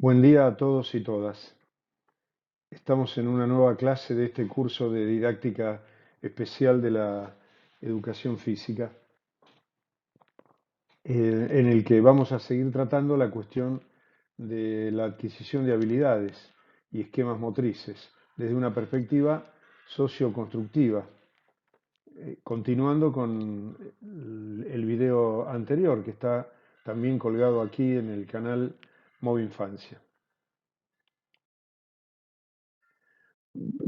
Buen día a todos y todas. Estamos en una nueva clase de este curso de didáctica especial de la educación física, en el que vamos a seguir tratando la cuestión de la adquisición de habilidades y esquemas motrices desde una perspectiva socioconstructiva, continuando con el video anterior que está también colgado aquí en el canal Movinfancia.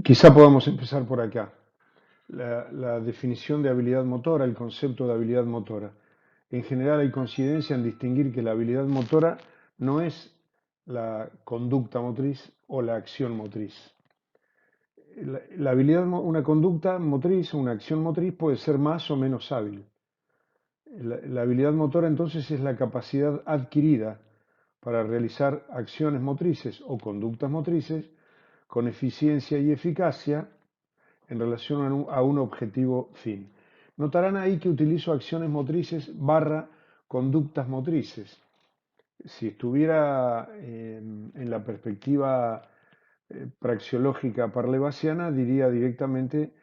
Quizá podamos empezar por acá. La definición de habilidad motora, el concepto de habilidad motora. En general hay coincidencia en distinguir que la habilidad motora no es la conducta motriz o la acción motriz. La habilidad, una conducta motriz o una acción motriz puede ser más o menos hábil. La habilidad motora entonces es la capacidad adquirida para realizar acciones motrices o conductas motrices con eficiencia y eficacia en relación a un objetivo fin. Notarán ahí que utilizo acciones motrices barra conductas motrices. Si estuviera en la perspectiva praxeológica parlevasiana, diría directamente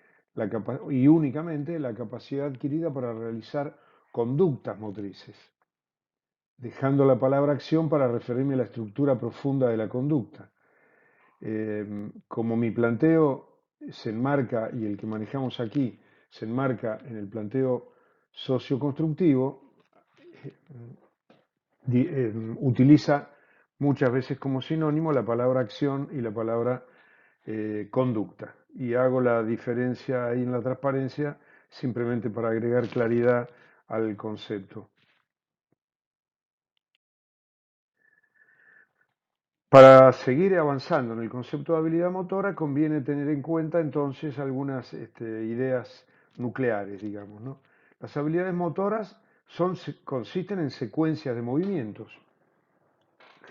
y únicamente la capacidad adquirida para realizar conductas motrices, dejando la palabra acción para referirme a la estructura profunda de la conducta. Como mi planteo se enmarca, y el que manejamos aquí, se enmarca en el planteo socioconstructivo, utiliza muchas veces como sinónimo la palabra acción y la palabra conducta. Y hago la diferencia ahí en la transparencia simplemente para agregar claridad al concepto. Para seguir avanzando en el concepto de habilidad motora, conviene tener en cuenta entonces algunas ideas nucleares, digamos, ¿no? Las habilidades motoras consisten en secuencias de movimientos.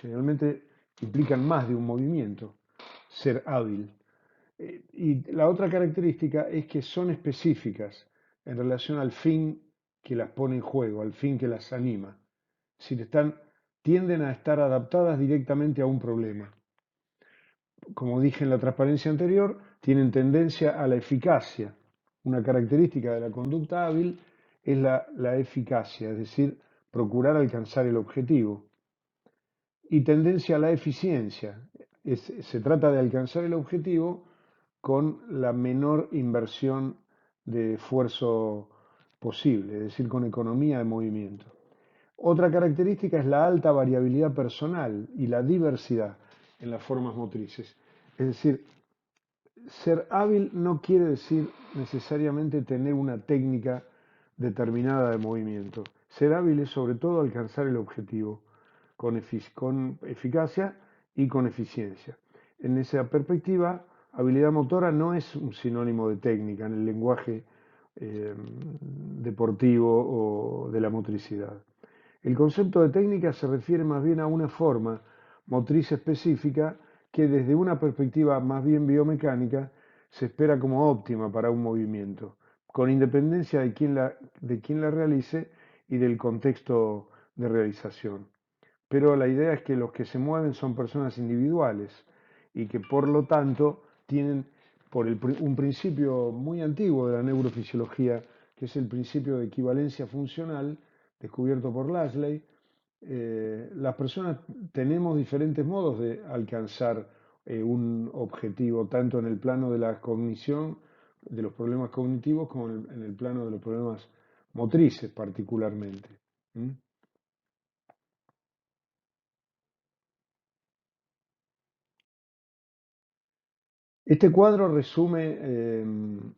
Generalmente implican más de un movimiento, ser hábil. Y la otra característica es que son específicas en relación al fin que las pone en juego, al fin que las anima. Si tienden a estar adaptadas directamente a un problema. Como dije en la transparencia anterior, tienen tendencia a la eficacia. Una característica de la conducta hábil es la eficacia, es decir, procurar alcanzar el objetivo. Y tendencia a la eficiencia. Se trata de alcanzar el objetivo con la menor inversión de esfuerzo posible, es decir, con economía de movimiento. Otra característica es la alta variabilidad personal y la diversidad en las formas motrices. Es decir, ser hábil no quiere decir necesariamente tener una técnica determinada de movimiento. Ser hábil es sobre todo alcanzar el objetivo con eficacia y con eficiencia. En esa perspectiva, habilidad motora no es un sinónimo de técnica en el lenguaje deportivo o de la motricidad. El concepto de técnica se refiere más bien a una forma motriz específica que desde una perspectiva más bien biomecánica se espera como óptima para un movimiento, con independencia de quién la realice y del contexto de realización. Pero la idea es que los que se mueven son personas individuales y que por lo tanto tienen un principio muy antiguo de la neurofisiología, que es el principio de equivalencia funcional, descubierto por Lashley. Las personas tenemos diferentes modos de alcanzar un objetivo, tanto en el plano de la cognición, de los problemas cognitivos, como en el plano de los problemas motrices particularmente. ¿Mm? Este cuadro resume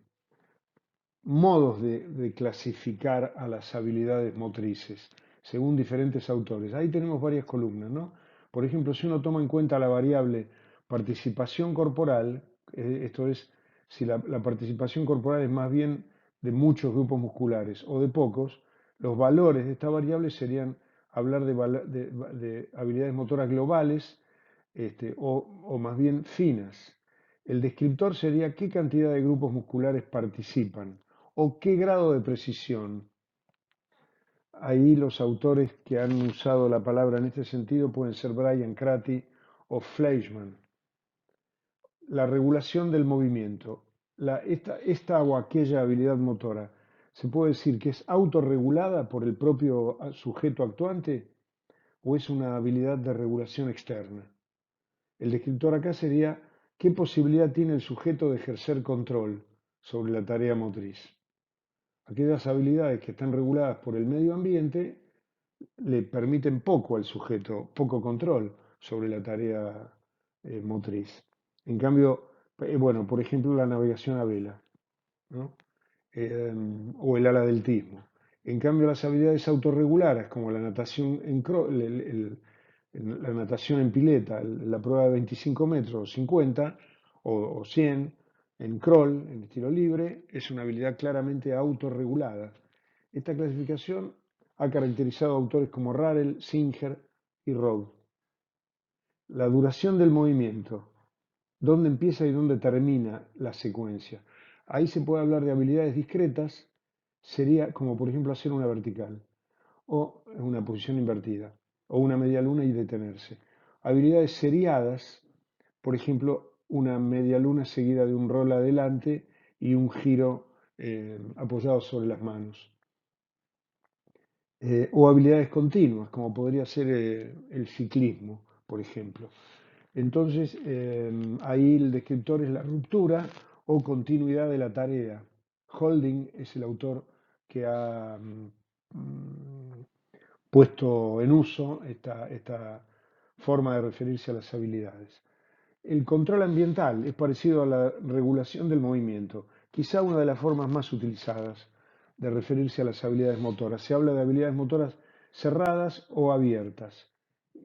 modos de clasificar a las habilidades motrices según diferentes autores. Ahí tenemos varias columnas, ¿no? Por ejemplo, si uno toma en cuenta la variable participación corporal, esto es, si la participación corporal es más bien de muchos grupos musculares o de pocos, los valores de esta variable serían hablar de habilidades motoras globales o más bien finas. El descriptor sería qué cantidad de grupos musculares participan o qué grado de precisión. Ahí los autores que han usado la palabra en este sentido pueden ser Brian Crotty o Fleischmann. La regulación del movimiento. Esta o aquella habilidad motora, ¿se puede decir que es autorregulada por el propio sujeto actuante o es una habilidad de regulación externa? El descriptor acá sería: ¿qué posibilidad tiene el sujeto de ejercer control sobre la tarea motriz? Aquellas habilidades que están reguladas por el medio ambiente le permiten poco al sujeto, poco control sobre la tarea motriz. En cambio, bueno, por ejemplo, la navegación a vela, ¿no? O el ala deltismo. En cambio, las habilidades autorreguladas, como la natación la natación en pileta, la prueba de 25 metros, o 50 o 100, en crawl, en estilo libre, es una habilidad claramente autorregulada. Esta clasificación ha caracterizado a autores como Rarel, Singer y Rode. La duración del movimiento, dónde empieza y dónde termina la secuencia. Ahí se puede hablar de habilidades discretas, sería como por ejemplo hacer una vertical o en una posición invertida o una media luna y detenerse. Habilidades seriadas, por ejemplo, una media luna seguida de un rol adelante y un giro apoyado sobre las manos. O habilidades continuas, como podría ser el ciclismo, por ejemplo. Entonces, ahí el descriptor es la ruptura o continuidad de la tarea. Holding es el autor que ha puesto en uso esta forma de referirse a las habilidades. El control ambiental es parecido a la regulación del movimiento, quizá una de las formas más utilizadas de referirse a las habilidades motoras. Se habla de habilidades motoras cerradas o abiertas.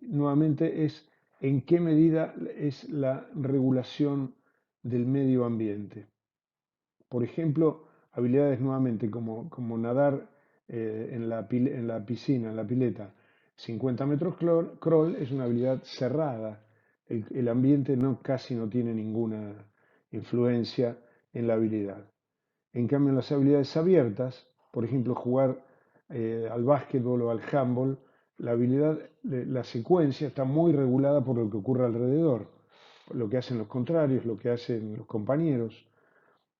Nuevamente es en qué medida es la regulación del medio ambiente. Por ejemplo, habilidades nuevamente como nadar en la piscina, en la pileta, 50 metros crawl es una habilidad cerrada. El ambiente casi no tiene ninguna influencia en la habilidad. En cambio, en las habilidades abiertas, por ejemplo, jugar al básquetbol o al handball, la secuencia está muy regulada por lo que ocurre alrededor, lo que hacen los contrarios, lo que hacen los compañeros.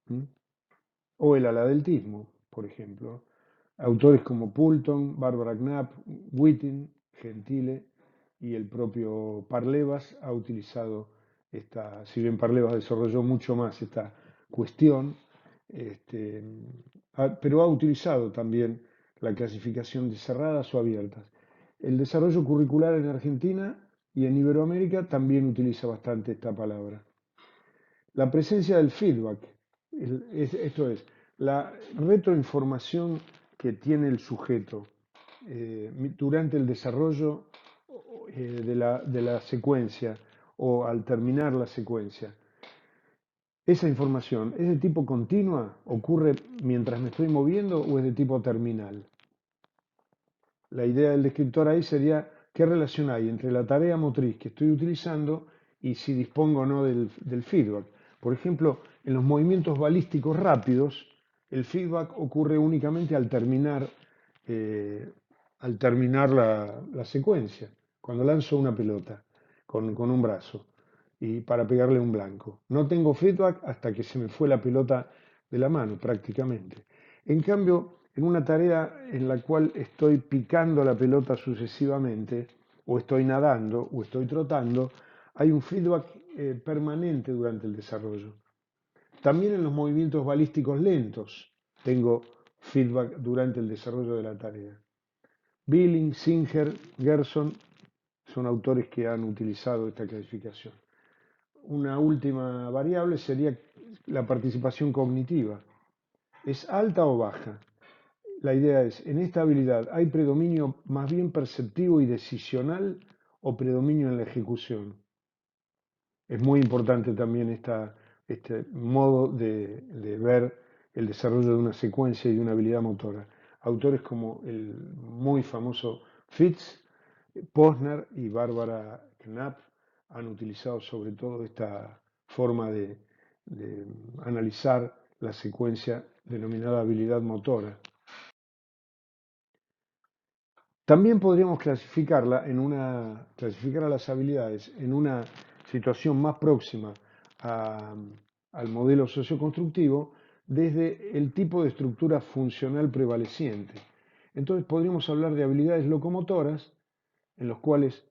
¿Mm? O el aladeltismo, por ejemplo. Autores como Poulton, Barbara Knapp, Whiting, Gentile y el propio Parlevas ha utilizado si bien Parlevas desarrolló mucho más esta cuestión, este, pero ha utilizado también la clasificación de cerradas o abiertas. El desarrollo curricular en Argentina y en Iberoamérica también utiliza bastante esta palabra. La presencia del feedback, esto es, la retroinformación que tiene el sujeto durante el desarrollo de la secuencia o al terminar la secuencia. ¿Esa información es de tipo continua? ¿Ocurre mientras me estoy moviendo o es de tipo terminal? La idea del descriptor ahí sería qué relación hay entre la tarea motriz que estoy utilizando y si dispongo o no del feedback. Por ejemplo, en los movimientos balísticos rápidos, el feedback ocurre únicamente al terminar la secuencia, cuando lanzo una pelota con un brazo y para pegarle un blanco. No tengo feedback hasta que se me fue la pelota de la mano, prácticamente. En cambio, en una tarea en la cual estoy picando la pelota sucesivamente, o estoy nadando, o estoy trotando, hay un feedback permanente durante el desarrollo. También en los movimientos balísticos lentos tengo feedback durante el desarrollo de la tarea. Billing, Singer, Gerson son autores que han utilizado esta clasificación. Una última variable sería la participación cognitiva. ¿Es alta o baja? La idea es, en esta habilidad, ¿hay predominio más bien perceptivo y decisional o predominio en la ejecución? Es muy importante también este modo de ver el desarrollo de una secuencia y de una habilidad motora. Autores como el muy famoso Fitz, Posner y Barbara Knapp han utilizado sobre todo esta forma de analizar la secuencia denominada habilidad motora. También podríamos clasificar a las habilidades en una situación más próxima a- al modelo socioconstructivo desde el tipo de estructura funcional prevaleciente. Entonces podríamos hablar de habilidades locomotoras, en los cuales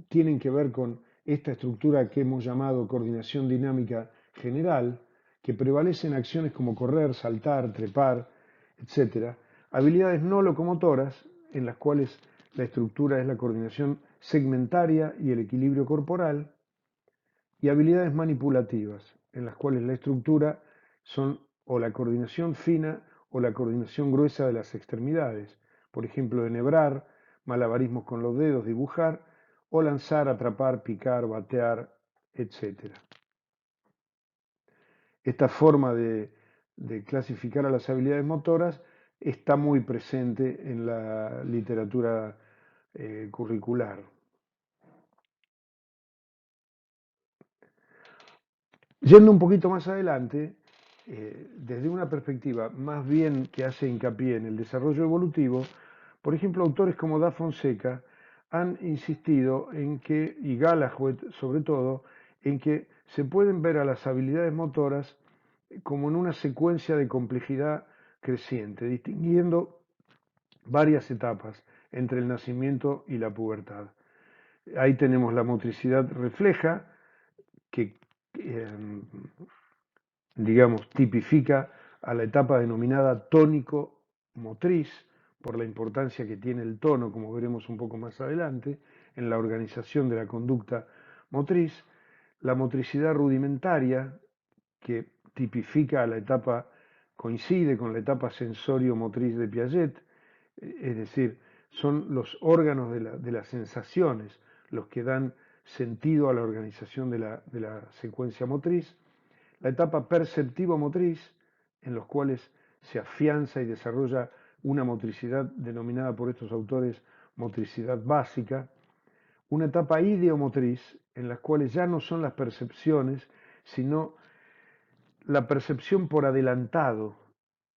tienen que ver con esta estructura que hemos llamado coordinación dinámica general, que prevalecen acciones como correr, saltar, trepar, etcétera. Habilidades no locomotoras, en las cuales la estructura es la coordinación segmentaria y el equilibrio corporal, y habilidades manipulativas, en las cuales la estructura son o la coordinación fina o la coordinación gruesa de las extremidades, por ejemplo, enhebrar, malabarismos con los dedos, dibujar, o lanzar, atrapar, picar, batear, etc. Esta forma de clasificar a las habilidades motoras está muy presente en la literatura curricular. Yendo un poquito más adelante, desde una perspectiva más bien que hace hincapié en el desarrollo evolutivo, por ejemplo, autores como Da Fonseca han insistido en que, y Gallagher sobre todo, en que se pueden ver a las habilidades motoras como en una secuencia de complejidad creciente, distinguiendo varias etapas entre el nacimiento y la pubertad. Ahí tenemos la motricidad refleja, que digamos, tipifica a la etapa denominada tónico-motriz, por la importancia que tiene el tono, como veremos un poco más adelante, en la organización de la conducta motriz, la motricidad rudimentaria, que tipifica a la etapa, coincide con la etapa sensorio-motriz de Piaget, es decir, son los órganos de las sensaciones los que dan sentido a la organización de la secuencia motriz, la etapa perceptivo-motriz, en los cuales se afianza y desarrolla una motricidad denominada por estos autores motricidad básica, una etapa ideomotriz, en las cuales ya no son las percepciones, sino la percepción por adelantado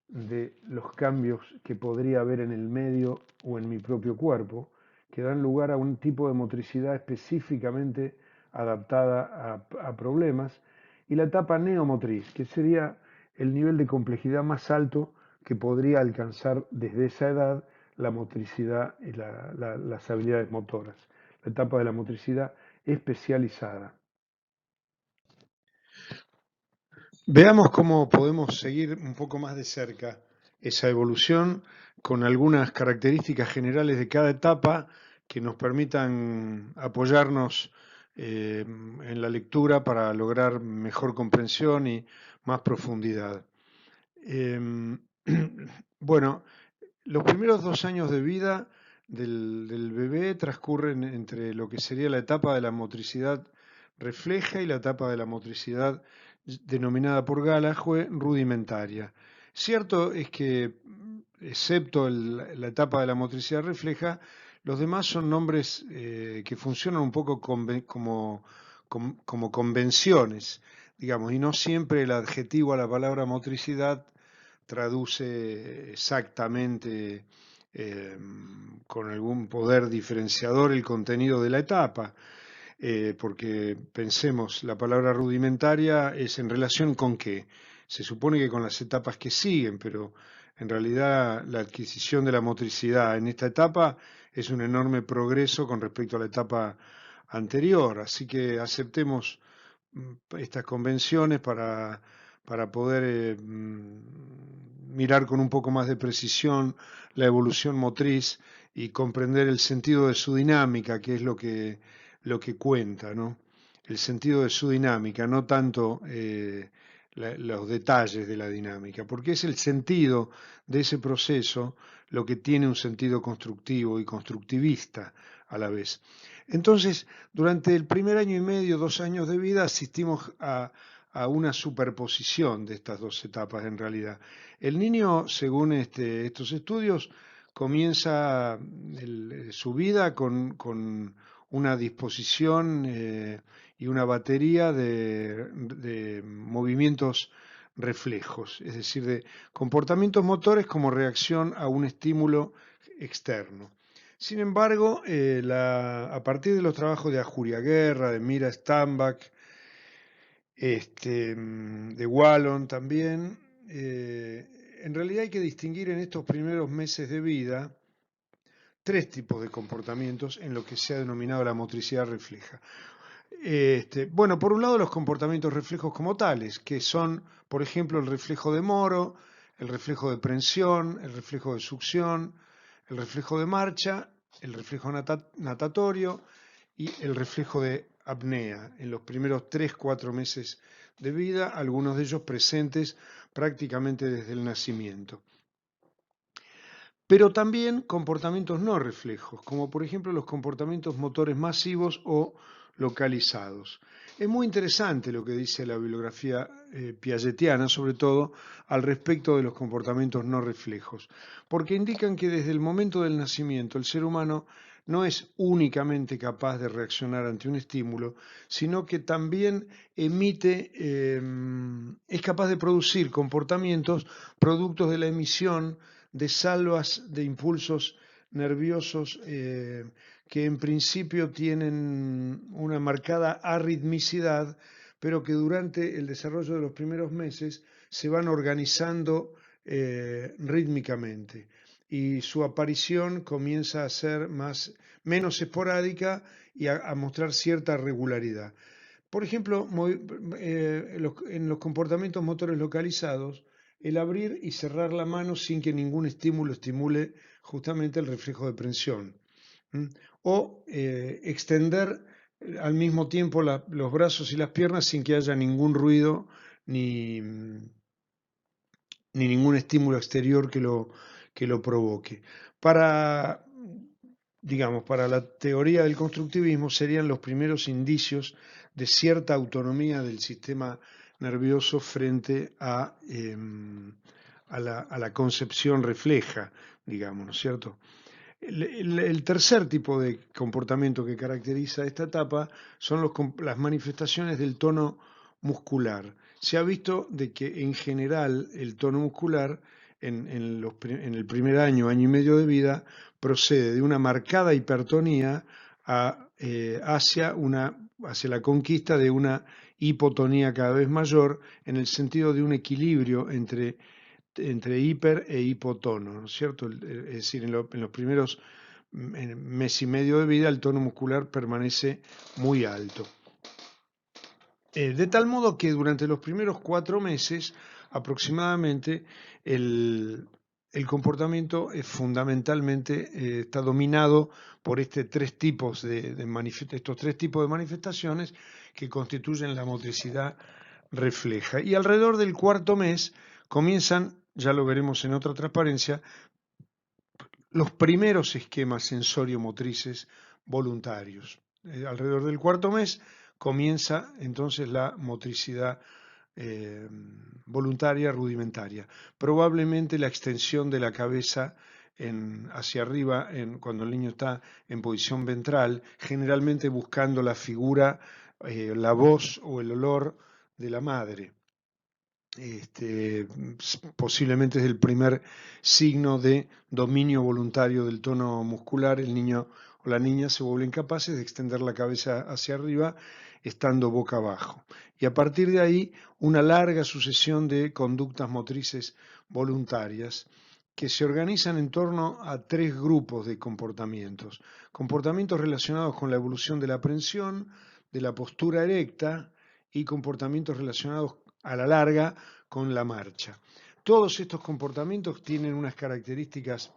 de los cambios que podría haber en el medio o en mi propio cuerpo, que dan lugar a un tipo de motricidad específicamente adaptada a problemas, y la etapa neomotriz, que sería el nivel de complejidad más alto que podría alcanzar desde esa edad la motricidad y las habilidades motoras, la etapa de la motricidad especializada. Veamos cómo podemos seguir un poco más de cerca esa evolución con algunas características generales de cada etapa que nos permitan apoyarnos en la lectura para lograr mejor comprensión y más profundidad. Em, bueno, los primeros 2 años de vida del bebé transcurren entre lo que sería la etapa de la motricidad refleja y la etapa de la motricidad denominada por Gallagher rudimentaria. Cierto es que, excepto la etapa de la motricidad refleja, los demás son nombres que funcionan un poco como convenciones, digamos, y no siempre el adjetivo a la palabra motricidad traduce exactamente con algún poder diferenciador el contenido de la etapa, porque pensemos, la palabra rudimentaria es en relación con qué. Se supone que con las etapas que siguen, pero en realidad la adquisición de la motricidad en esta etapa es un enorme progreso con respecto a la etapa anterior, así que aceptemos estas convenciones para poder mirar con un poco más de precisión la evolución motriz y comprender el sentido de su dinámica, que es lo que cuenta, ¿no? El sentido de su dinámica, no tanto los detalles de la dinámica, porque es el sentido de ese proceso lo que tiene un sentido constructivo y constructivista a la vez. Entonces, durante el primer año y medio, 2 años de vida, asistimos a una superposición de estas dos etapas en realidad. El niño, según estos estudios, comienza su vida con una disposición y una batería de movimientos reflejos, es decir, de comportamientos motores como reacción a un estímulo externo. Sin embargo, a partir de los trabajos de Ajuria Guerra, de Mira Stambach, de Wallon también, en realidad hay que distinguir en estos primeros meses de vida tres tipos de comportamientos en lo que se ha denominado la motricidad refleja. Bueno, por un lado los comportamientos reflejos como tales, que son, por ejemplo, el reflejo de Moro, el reflejo de prensión, el reflejo de succión, el reflejo de marcha, el reflejo natatorio y el reflejo de apnea en los primeros 3-4 meses de vida, algunos de ellos presentes prácticamente desde el nacimiento. Pero también comportamientos no reflejos, como por ejemplo los comportamientos motores masivos o localizados. Es muy interesante lo que dice la bibliografía piagetiana, sobre todo al respecto de los comportamientos no reflejos, porque indican que desde el momento del nacimiento el ser humano no es únicamente capaz de reaccionar ante un estímulo, sino que también es capaz de producir comportamientos productos de la emisión de salvas de impulsos nerviosos que en principio tienen una marcada arritmicidad, pero que durante el desarrollo de los primeros meses se van organizando rítmicamente y su aparición comienza a ser menos esporádica y a mostrar cierta regularidad. Por ejemplo, en los comportamientos motores localizados, el abrir y cerrar la mano sin que ningún estímulo estimule justamente el reflejo de prensión. O extender al mismo tiempo los brazos y las piernas sin que haya ningún ruido ni ningún estímulo exterior que lo provoque. Para la teoría del constructivismo serían los primeros indicios de cierta autonomía del sistema nervioso frente a la concepción refleja, digamos, ¿no es cierto? El tercer tipo de comportamiento que caracteriza esta etapa son las manifestaciones del tono muscular. Se ha visto de que en general el tono muscular en el primer año, año y medio de vida, procede de una marcada hipertonía hacia la conquista de una hipotonía cada vez mayor en el sentido de un equilibrio entre hiper e hipotono, ¿no es cierto? Es decir, en los primeros mes y medio de vida el tono muscular permanece muy alto. De tal modo que durante los primeros 4 meses aproximadamente el comportamiento es fundamentalmente está dominado por estos tres tipos de manifestaciones que constituyen la motricidad refleja. Y alrededor del cuarto mes comienzan, ya lo veremos en otra transparencia, los primeros esquemas sensorio-motrices voluntarios. Alrededor del cuarto mes comienza entonces la motricidad voluntaria rudimentaria. Probablemente la extensión de la cabeza hacia arriba cuando el niño está en posición ventral, generalmente buscando la figura, la voz o el olor de la madre. Posiblemente es el primer signo de dominio voluntario del tono muscular. El niño o la niña se vuelven capaces de extender la cabeza hacia arriba estando boca abajo. Y a partir de ahí, una larga sucesión de conductas motrices voluntarias que se organizan en torno a tres grupos de comportamientos. Comportamientos relacionados con la evolución de la aprensión, de la postura erecta y comportamientos relacionados a la larga con la marcha. Todos estos comportamientos tienen unas características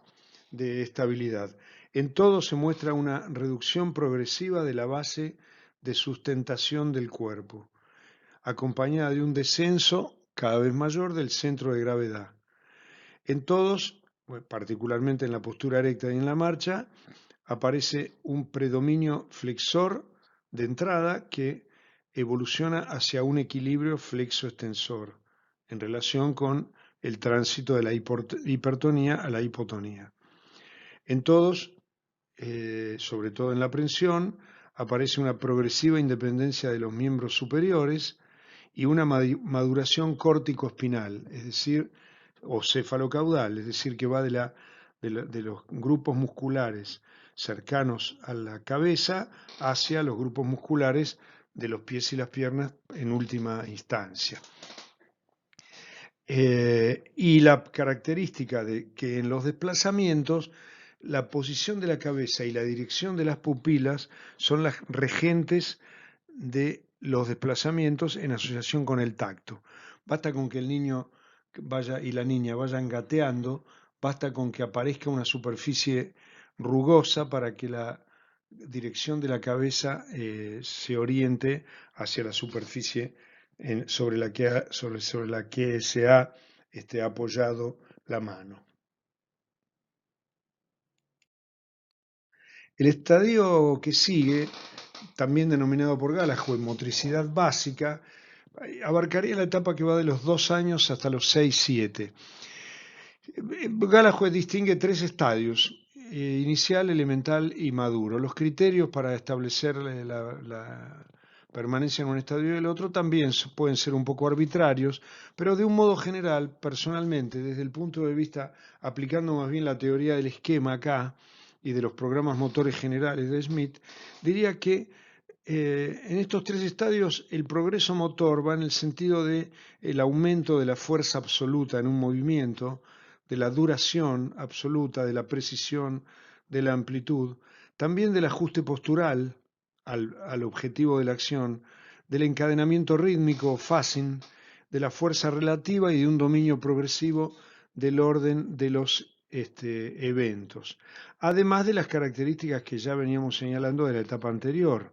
de estabilidad. En todos se muestra una reducción progresiva de la base de sustentación del cuerpo, acompañada de un descenso cada vez mayor del centro de gravedad. En todos, particularmente en la postura erecta y en la marcha, aparece un predominio flexor de entrada que evoluciona hacia un equilibrio flexo-extensor en relación con el tránsito de la hipertonía a la hipotonía. En todos, sobre todo en la aprensión, aparece una progresiva independencia de los miembros superiores y una maduración córtico-espinal, es decir, o cefalocaudal, es decir, que va de los grupos musculares cercanos a la cabeza hacia los grupos musculares de los pies y las piernas en última instancia. Y la característica de que en los desplazamientos la posición de la cabeza y la dirección de las pupilas son las regentes de los desplazamientos en asociación con el tacto. Basta con que el niño vaya y la niña vayan gateando, basta con que aparezca una superficie rugosa para que la dirección de la cabeza se oriente hacia la superficie sobre la que se ha apoyado la mano. El estadio que sigue, también denominado por Gallagher motricidad básica, abarcaría la etapa que va de los 2 años hasta los 6-7. Gallagher distingue 3 estadios, inicial, elemental y maduro. Los criterios para establecer la permanencia en un estadio y el otro también pueden ser un poco arbitrarios, pero de un modo general, personalmente, desde el punto de vista, aplicando más bien la teoría del esquema acá y de los programas motores generales de Smith, diría que en estos 3 estadios el progreso motor va en el sentido de el aumento de la fuerza absoluta en un movimiento, de la duración absoluta, de la precisión, de la amplitud, también del ajuste postural al objetivo de la acción, del encadenamiento rítmico, phasing, de la fuerza relativa y de un dominio progresivo del orden de los eventos, además de las características que ya veníamos señalando de la etapa anterior,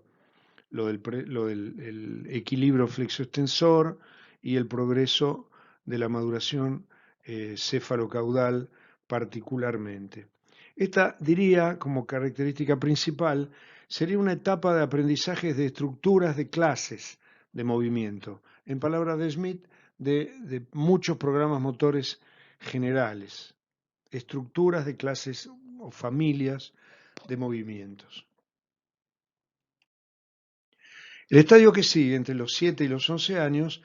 lo del el equilibrio flexo-extensor y el progreso de la maduración cefalocaudal particularmente. Esta, diría, como característica principal, sería una etapa de aprendizajes de estructuras de clases de movimiento, en palabras de Smith, de muchos programas motores generales, estructuras de clases o familias de movimientos. El estadio que sigue entre los 7 y los 11 años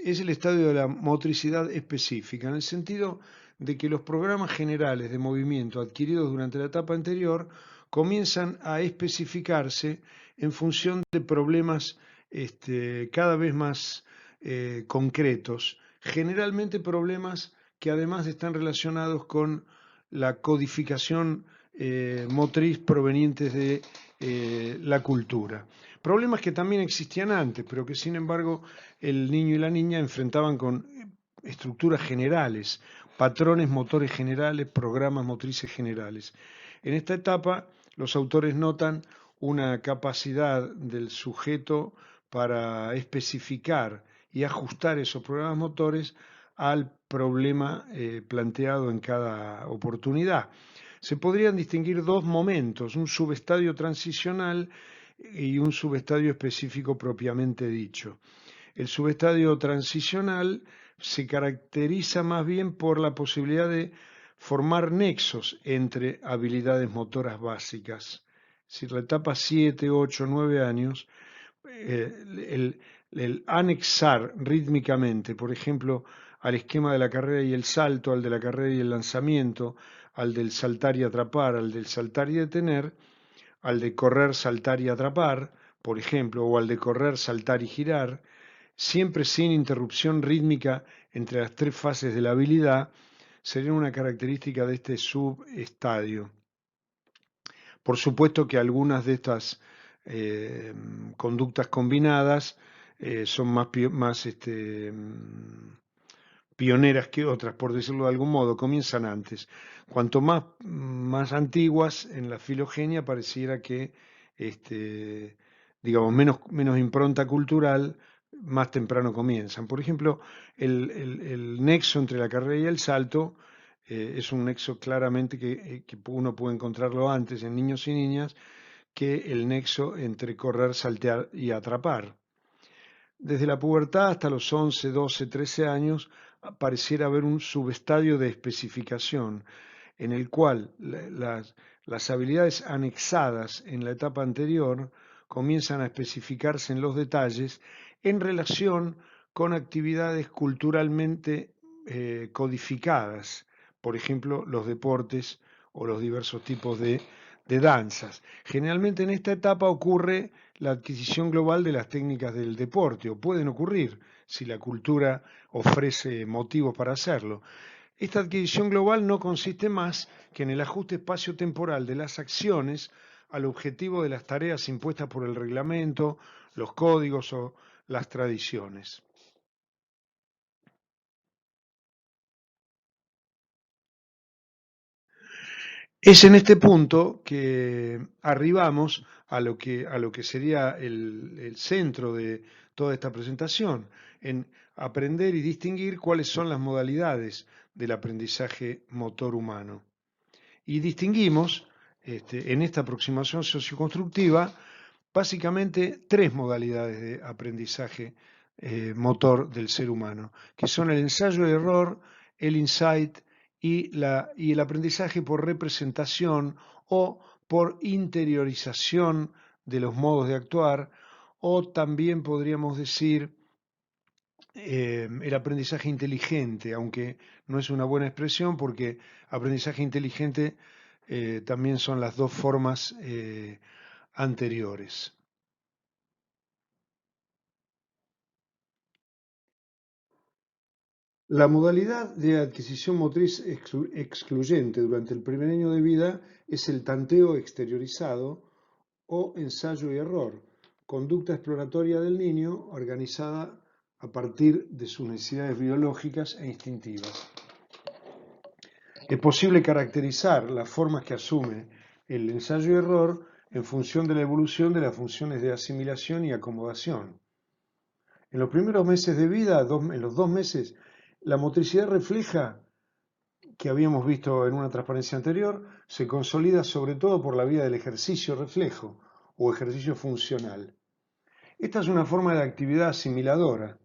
es el estadio de la motricidad específica, en el sentido de que los programas generales de movimiento adquiridos durante la etapa anterior comienzan a especificarse en función de problemas cada vez más concretos, generalmente problemas que además están relacionados con la codificación motriz provenientes de la cultura. Problemas que también existían antes, pero que sin embargo el niño y la niña enfrentaban con estructuras generales, patrones motores generales, programas motrices generales. En esta etapa los autores notan una capacidad del sujeto para especificar y ajustar esos programas motores al problema planteado en cada oportunidad. Se podrían distinguir 2 momentos, un subestadio transicional y un subestadio específico propiamente dicho. El subestadio transicional se caracteriza más bien por la posibilidad de formar nexos entre habilidades motoras básicas. Si la etapa 7, 8, 9 años, el anexar rítmicamente, por ejemplo, al esquema de la carrera y el salto, al de la carrera y el lanzamiento, al del saltar y atrapar, al del saltar y detener, al de correr, saltar y atrapar, por ejemplo, o al de correr, saltar y girar, siempre sin interrupción rítmica entre las 3 fases de la habilidad, sería una característica de este subestadio. Por supuesto que algunas de estas conductas combinadas son más pioneras que otras, por decirlo de algún modo, comienzan antes. Cuanto más antiguas en la filogenia pareciera que, digamos, menos impronta cultural, más temprano comienzan. Por ejemplo, el nexo entre la carrera y el salto es un nexo claramente que uno puede encontrarlo antes en niños y niñas que el nexo entre correr, saltear y atrapar. Desde la pubertad hasta los 11, 12, 13 años pareciera haber un subestadio de especificación en el cual las habilidades anexadas en la etapa anterior comienzan a especificarse en los detalles en relación con actividades culturalmente codificadas, por ejemplo, los deportes o los diversos tipos de de danzas. Generalmente en esta etapa ocurre la adquisición global de las técnicas del deporte, o pueden ocurrir si la cultura ofrece motivos para hacerlo. Esta adquisición global no consiste más que en el ajuste espacio-temporal de las acciones al objetivo de las tareas impuestas por el reglamento, los códigos o las tradiciones. Es en este punto que arribamos a lo que sería el centro de toda esta presentación, en aprender y distinguir cuáles son las modalidades del aprendizaje motor humano. Y distinguimos en esta aproximación socioconstructiva básicamente tres modalidades de aprendizaje motor del ser humano, que son el ensayo y error, el insight y el aprendizaje por representación o por interiorización de los modos de actuar, o también podríamos decir el aprendizaje inteligente, aunque no es una buena expresión porque aprendizaje inteligente también son las dos formas anteriores. La modalidad de adquisición motriz excluyente durante el primer año de vida es el tanteo exteriorizado o ensayo y error, conducta exploratoria del niño organizada a partir de sus necesidades biológicas e instintivas. Es posible caracterizar las formas que asume el ensayo y error en función de la evolución de las funciones de asimilación y acomodación. En los primeros meses de vida, en los 2 meses, la motricidad refleja, que habíamos visto en una transparencia anterior, se consolida sobre todo por la vía del ejercicio reflejo o ejercicio funcional. Esta es una forma de actividad asimiladora,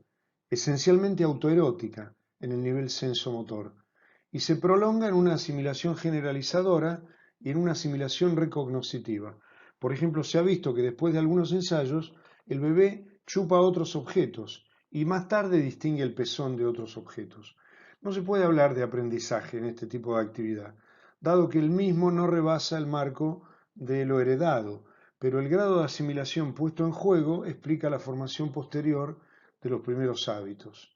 esencialmente autoerótica en el nivel sensomotor, y se prolonga en una asimilación generalizadora y en una asimilación recognoscitiva. Por ejemplo, se ha visto que después de algunos ensayos, el bebé chupa otros objetos y más tarde distingue el pezón de otros objetos. No se puede hablar de aprendizaje en este tipo de actividad, dado que el mismo no rebasa el marco de lo heredado, pero el grado de asimilación puesto en juego explica la formación posterior de los primeros hábitos.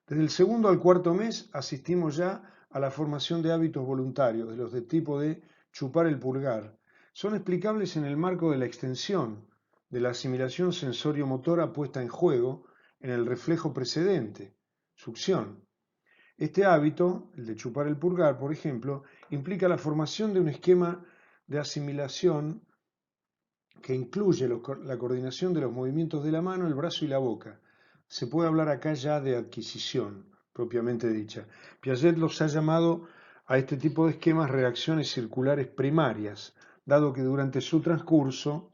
Desde el segundo al cuarto mes asistimos ya a la formación de hábitos voluntarios, de los de tipo de chupar el pulgar. Son explicables en el marco de la extensión de la asimilación sensorio-motora puesta en juego en el reflejo precedente, succión. Este hábito, el de chupar el pulgar, por ejemplo, implica la formación de un esquema de asimilación que incluye la coordinación de los movimientos de la mano, el brazo y la boca. Se puede hablar acá ya de adquisición, propiamente dicha. Piaget los ha llamado a este tipo de esquemas reacciones circulares primarias, dado que durante su transcurso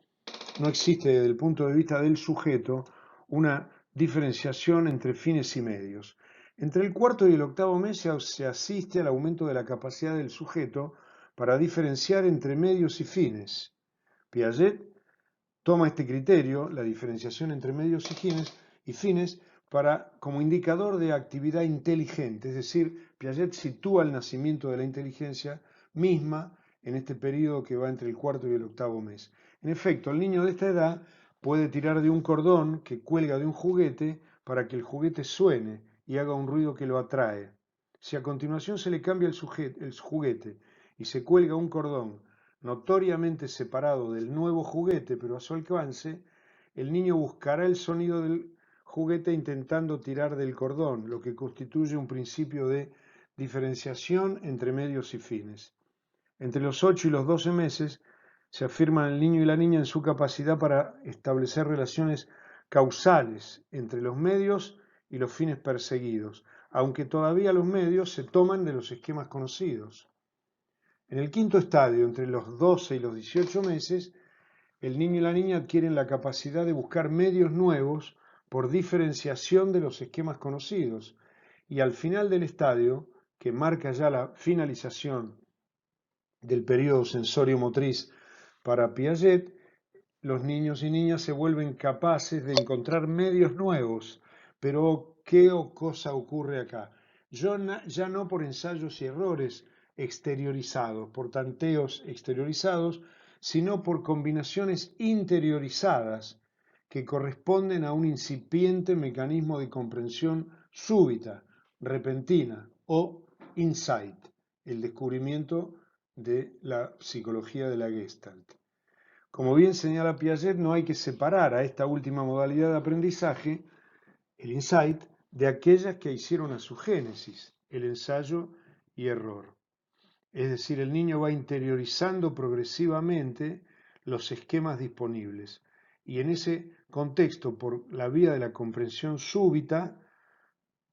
no existe desde el punto de vista del sujeto una diferenciación entre fines y medios. Entre el cuarto y el octavo mes se asiste al aumento de la capacidad del sujeto para diferenciar entre medios y fines. Piaget toma este criterio, la diferenciación entre medios y fines, como indicador de actividad inteligente, es decir, Piaget sitúa el nacimiento de la inteligencia misma en este periodo que va entre el cuarto y el octavo mes. En efecto, el niño de esta edad puede tirar de un cordón que cuelga de un juguete para que el juguete suene y haga un ruido que lo atrae. Si a continuación se le cambia el juguete y se cuelga un cordón notoriamente separado del nuevo juguete, pero a su alcance, el niño buscará el sonido del juguete intentando tirar del cordón, lo que constituye un principio de diferenciación entre medios y fines. Entre los 8 y los 12 meses se afirman el niño y la niña en su capacidad para establecer relaciones causales entre los medios y los fines perseguidos, aunque todavía los medios se toman de los esquemas conocidos. En el quinto estadio, entre los 12 y los 18 meses, el niño y la niña adquieren la capacidad de buscar medios nuevos por diferenciación de los esquemas conocidos. Y al final del estadio, que marca ya la finalización del periodo sensorio-motriz para Piaget, los niños y niñas se vuelven capaces de encontrar medios nuevos. Pero, ¿qué cosa ocurre acá? Ya no por ensayos y errores exteriorizados, por tanteos exteriorizados, sino por combinaciones interiorizadas que corresponden a un incipiente mecanismo de comprensión súbita, repentina o insight, el descubrimiento de la psicología de la Gestalt. Como bien señala Piaget, no hay que separar a esta última modalidad de aprendizaje, el insight, de aquellas que hicieron a su génesis, el ensayo y error. Es decir, el niño va interiorizando progresivamente los esquemas disponibles y en ese contexto, por la vía de la comprensión súbita,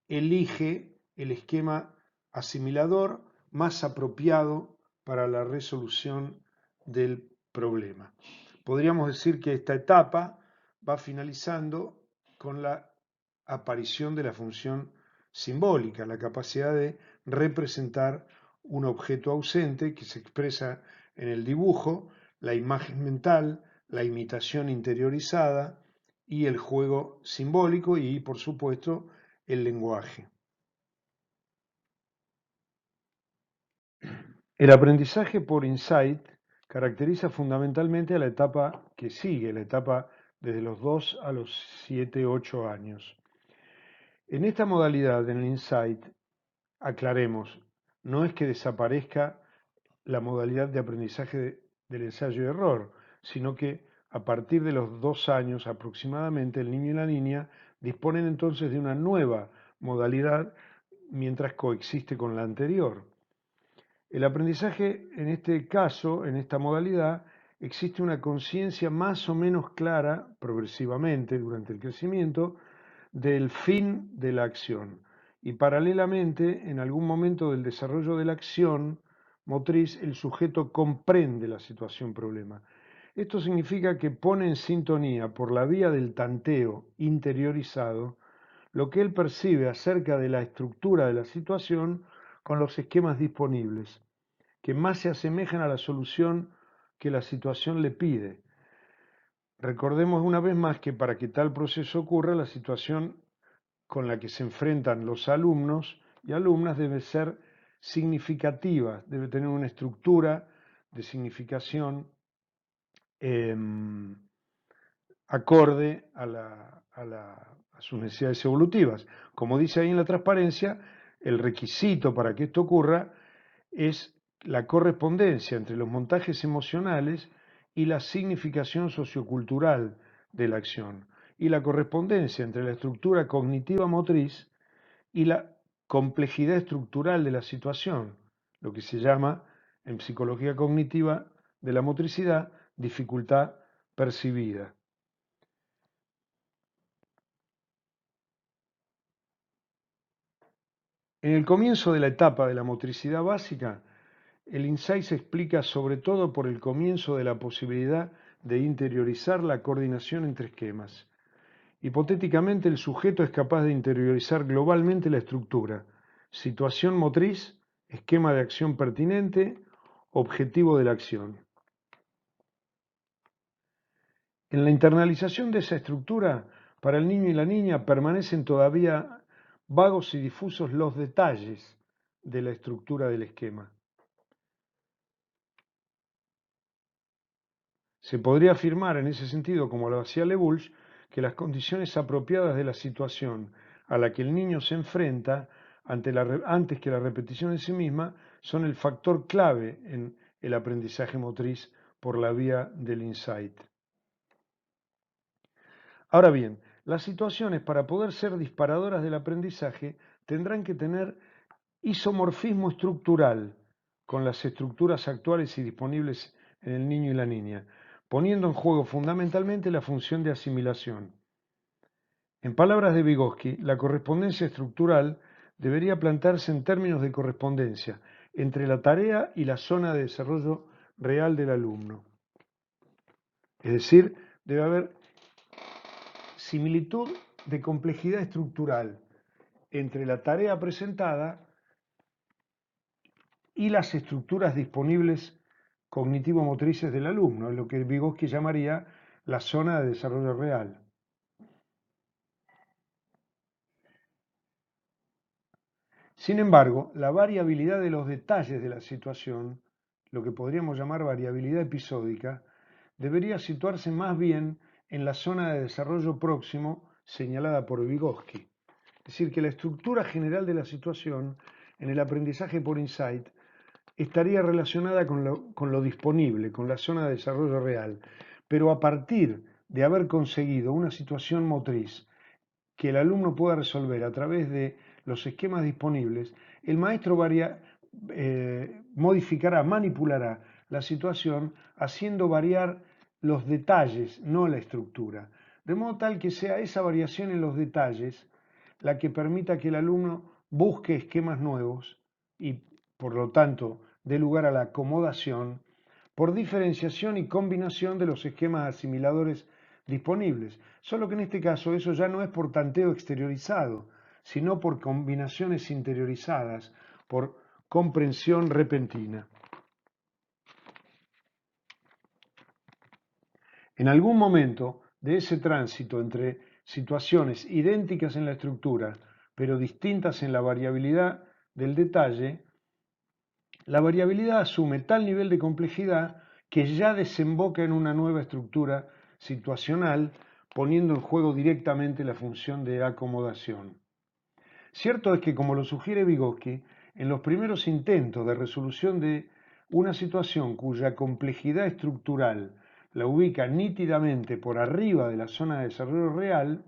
elige el esquema asimilador más apropiado para la resolución del problema. Podríamos decir que esta etapa va finalizando con la aparición de la función simbólica, la capacidad de representar un objeto ausente que se expresa en el dibujo, la imagen mental, la imitación interiorizada y el juego simbólico y, por supuesto, el lenguaje. El aprendizaje por insight caracteriza fundamentalmente a la etapa que sigue, la etapa desde los 2 a los 7, 8 años. En esta modalidad, en el insight, aclaremos, no es que desaparezca la modalidad de aprendizaje del ensayo y error, sino que a partir de los 2 años aproximadamente el niño y la niña disponen entonces de una nueva modalidad mientras coexiste con la anterior. El aprendizaje en este caso, en esta modalidad, existe una conciencia más o menos clara progresivamente durante el crecimiento del fin de la acción y paralelamente en algún momento del desarrollo de la acción motriz el sujeto comprende la situación problema. Esto significa que pone en sintonía por la vía del tanteo interiorizado lo que él percibe acerca de la estructura de la situación con los esquemas disponibles, que más se asemejan a la solución que la situación le pide. Recordemos una vez más que para que tal proceso ocurra, la situación con la que se enfrentan los alumnos y alumnas debe ser significativa, debe tener una estructura de significación eh, acorde a sus necesidades evolutivas. Como dice ahí en la transparencia, el requisito para que esto ocurra es la correspondencia entre los montajes emocionales y la significación sociocultural de la acción, y la correspondencia entre la estructura cognitiva motriz y la complejidad estructural de la situación, lo que se llama en psicología cognitiva de la motricidad dificultad percibida. En el comienzo de la etapa de la motricidad básica, el insight se explica sobre todo por el comienzo de la posibilidad de interiorizar la coordinación entre esquemas. Hipotéticamente, el sujeto es capaz de interiorizar globalmente la estructura, situación motriz, esquema de acción pertinente, objetivo de la acción. En la internalización de esa estructura, para el niño y la niña permanecen todavía vagos y difusos los detalles de la estructura del esquema. Se podría afirmar en ese sentido, como lo hacía Le Bourge, que las condiciones apropiadas de la situación a la que el niño se enfrenta antes que la repetición en sí misma son el factor clave en el aprendizaje motriz por la vía del insight. Ahora bien, las situaciones para poder ser disparadoras del aprendizaje tendrán que tener isomorfismo estructural con las estructuras actuales y disponibles en el niño y la niña, poniendo en juego fundamentalmente la función de asimilación. En palabras de Vygotsky, la correspondencia estructural debería plantearse en términos de correspondencia entre la tarea y la zona de desarrollo real del alumno. Es decir, debe haber similitud de complejidad estructural entre la tarea presentada y las estructuras disponibles cognitivo-motrices del alumno, lo que Vygotsky llamaría la zona de desarrollo real. Sin embargo, la variabilidad de los detalles de la situación, lo que podríamos llamar variabilidad episódica, debería situarse más bien en la zona de desarrollo próximo señalada por Vygotsky. Es decir, que la estructura general de la situación en el aprendizaje por insight estaría relacionada con lo disponible, con la zona de desarrollo real, pero a partir de haber conseguido una situación motriz que el alumno pueda resolver a través de los esquemas disponibles, el maestro modificará, manipulará la situación haciendo variar los detalles, no la estructura, de modo tal que sea esa variación en los detalles la que permita que el alumno busque esquemas nuevos y, por lo tanto, dé lugar a la acomodación por diferenciación y combinación de los esquemas asimiladores disponibles. Solo que en este caso eso ya no es por tanteo exteriorizado, sino por combinaciones interiorizadas, por comprensión repentina. En algún momento de ese tránsito entre situaciones idénticas en la estructura, pero distintas en la variabilidad del detalle, la variabilidad asume tal nivel de complejidad que ya desemboca en una nueva estructura situacional, poniendo en juego directamente la función de acomodación. Cierto es que, como lo sugiere Vygotsky, en los primeros intentos de resolución de una situación cuya complejidad estructural la ubica nítidamente por arriba de la zona de desarrollo real,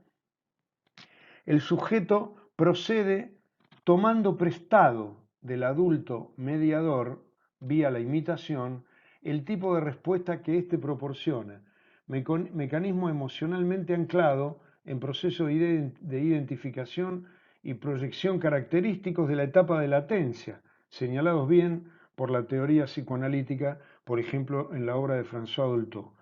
el sujeto procede tomando prestado del adulto mediador, vía la imitación, el tipo de respuesta que éste proporciona, mecanismo emocionalmente anclado en proceso de identificación y proyección característicos de la etapa de latencia, señalados bien por la teoría psicoanalítica, por ejemplo, en la obra de François Dolto,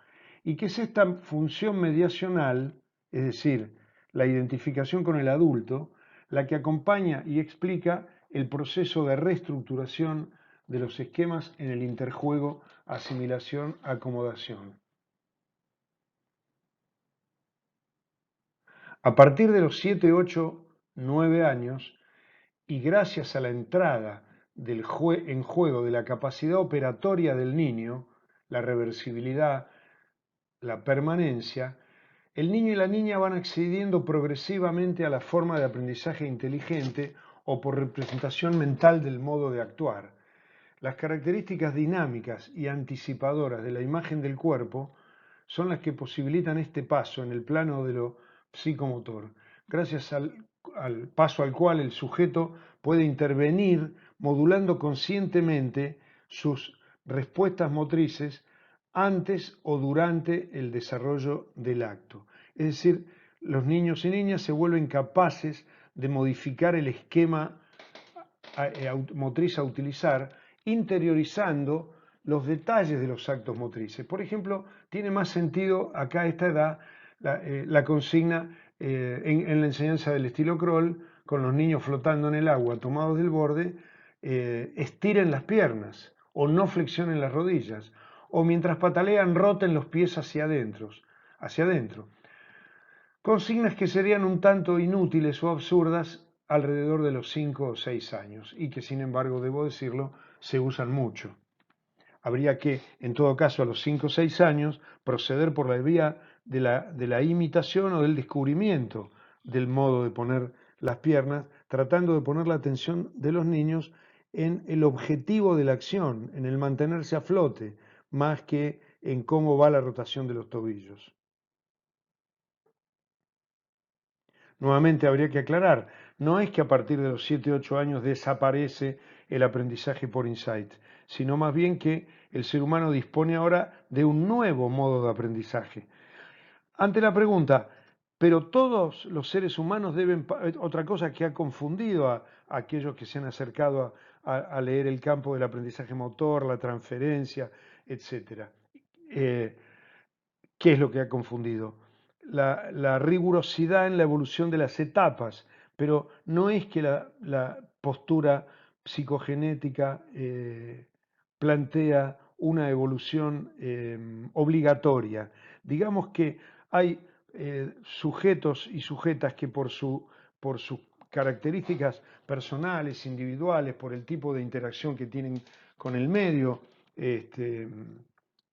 y que es esta función mediacional, es decir, la identificación con el adulto, la que acompaña y explica el proceso de reestructuración de los esquemas en el interjuego asimilación-acomodación. A partir de los 7, 8, 9 años, y gracias a la entrada en juego de la capacidad operatoria del niño, la reversibilidad, la permanencia, el niño y la niña van accediendo progresivamente a la forma de aprendizaje inteligente o por representación mental del modo de actuar. Las características dinámicas y anticipadoras de la imagen del cuerpo son las que posibilitan este paso en el plano de lo psicomotor, gracias al paso al cual el sujeto puede intervenir modulando conscientemente sus respuestas motrices antes o durante el desarrollo del acto. Es decir, los niños y niñas se vuelven capaces de modificar el esquema motriz a utilizar, interiorizando los detalles de los actos motrices. Por ejemplo, tiene más sentido acá a esta edad la consigna en la enseñanza del estilo crawl, con los niños flotando en el agua, tomados del borde, estiren las piernas o no flexionen las rodillas, o mientras patalean roten los pies hacia adentro, hacia adentro. Consignas que serían un tanto inútiles o absurdas alrededor de los 5 o 6 años y que, sin embargo, debo decirlo, se usan mucho. Habría que, en todo caso, a los 5 o 6 años, proceder por la vía de la imitación o del descubrimiento del modo de poner las piernas, tratando de poner la atención de los niños en el objetivo de la acción, en el mantenerse a flote, más que en cómo va la rotación de los tobillos. Nuevamente habría que aclarar, no es que a partir de los 7 o 8 años desaparece el aprendizaje por insight, sino más bien que el ser humano dispone ahora de un nuevo modo de aprendizaje. Ante la pregunta, pero todos los seres humanos deben, otra cosa que ha confundido a aquellos que se han acercado a leer el campo del aprendizaje motor, la transferencia, etc. ¿Qué es lo que ha confundido? La rigurosidad en la evolución de las etapas, pero no es que la postura psicogenética plantea una evolución obligatoria. Digamos que hay sujetos y sujetas que por sus características personales, individuales, por el tipo de interacción que tienen con el medio, este,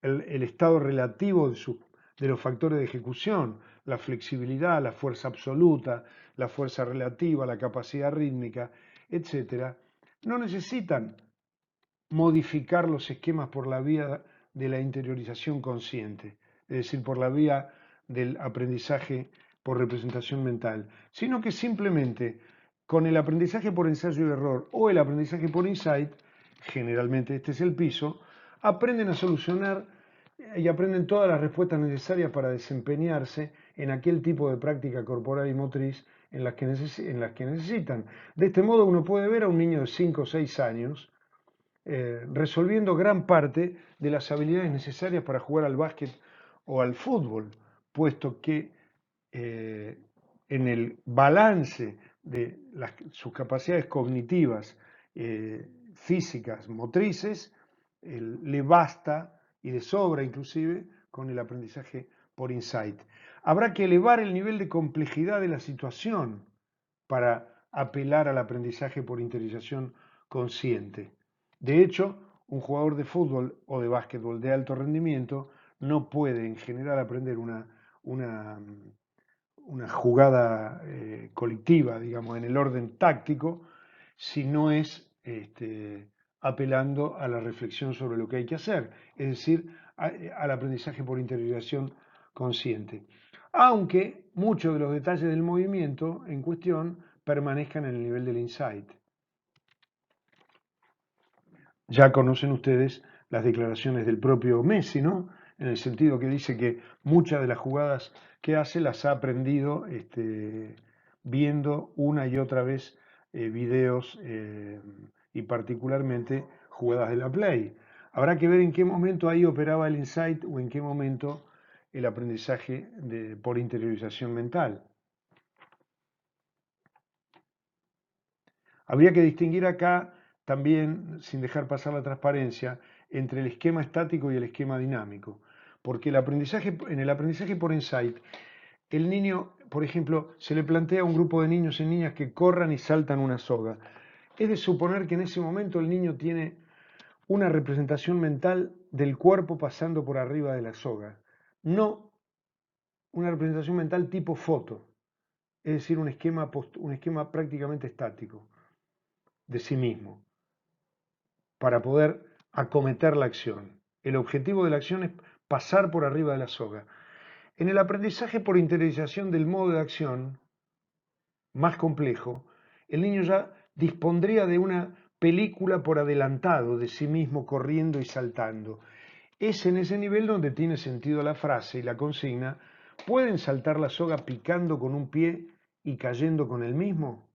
el estado relativo de los factores de ejecución, la flexibilidad, la fuerza absoluta, la fuerza relativa, la capacidad rítmica, etcétera, no necesitan modificar los esquemas por la vía de la interiorización consciente, es decir, por la vía del aprendizaje por representación mental, sino que simplemente con el aprendizaje por ensayo y error o el aprendizaje por insight, generalmente este es el piso, aprenden a solucionar y aprenden todas las respuestas necesarias para desempeñarse en aquel tipo de práctica corporal y motriz en las que necesitan. De este modo uno puede ver a un niño de 5 o 6 años resolviendo gran parte de las habilidades necesarias para jugar al básquet o al fútbol, puesto que eh, en el balance de sus capacidades cognitivas, físicas, motrices, le basta y de sobra inclusive con el aprendizaje por insight. Habrá que elevar el nivel de complejidad de la situación para apelar al aprendizaje por interiorización consciente. De hecho, un jugador de fútbol o de básquetbol de alto rendimiento no puede en general aprender una, una jugada colectiva, digamos, en el orden táctico, si no es apelando a la reflexión sobre lo que hay que hacer, es decir, al aprendizaje por interiorización consciente. Aunque muchos de los detalles del movimiento en cuestión permanezcan en el nivel del insight. Ya conocen ustedes las declaraciones del propio Messi, ¿no? En el sentido que dice que muchas de las jugadas que hace las ha aprendido viendo una y otra vez videos y particularmente jugadas de la Play. Habrá que ver en qué momento ahí operaba el insight o en qué momento el aprendizaje por interiorización mental. Habría que distinguir acá también, sin dejar pasar la transparencia, entre el esquema estático y el esquema dinámico. Porque en el aprendizaje por insight, el niño, por ejemplo, se le plantea a un grupo de niños y niñas que corran y saltan una soga. Es de suponer que en ese momento el niño tiene una representación mental del cuerpo pasando por arriba de la soga, no una representación mental tipo foto, es decir, un esquema prácticamente estático de sí mismo, para poder acometer la acción. El objetivo de la acción es pasar por arriba de la soga. En el aprendizaje por interiorización del modo de acción más complejo, el niño ya dispondría de una película por adelantado de sí mismo corriendo y saltando. Es en ese nivel donde tiene sentido la frase y la consigna: ¿pueden saltar la soga picando con un pie y cayendo con el mismo?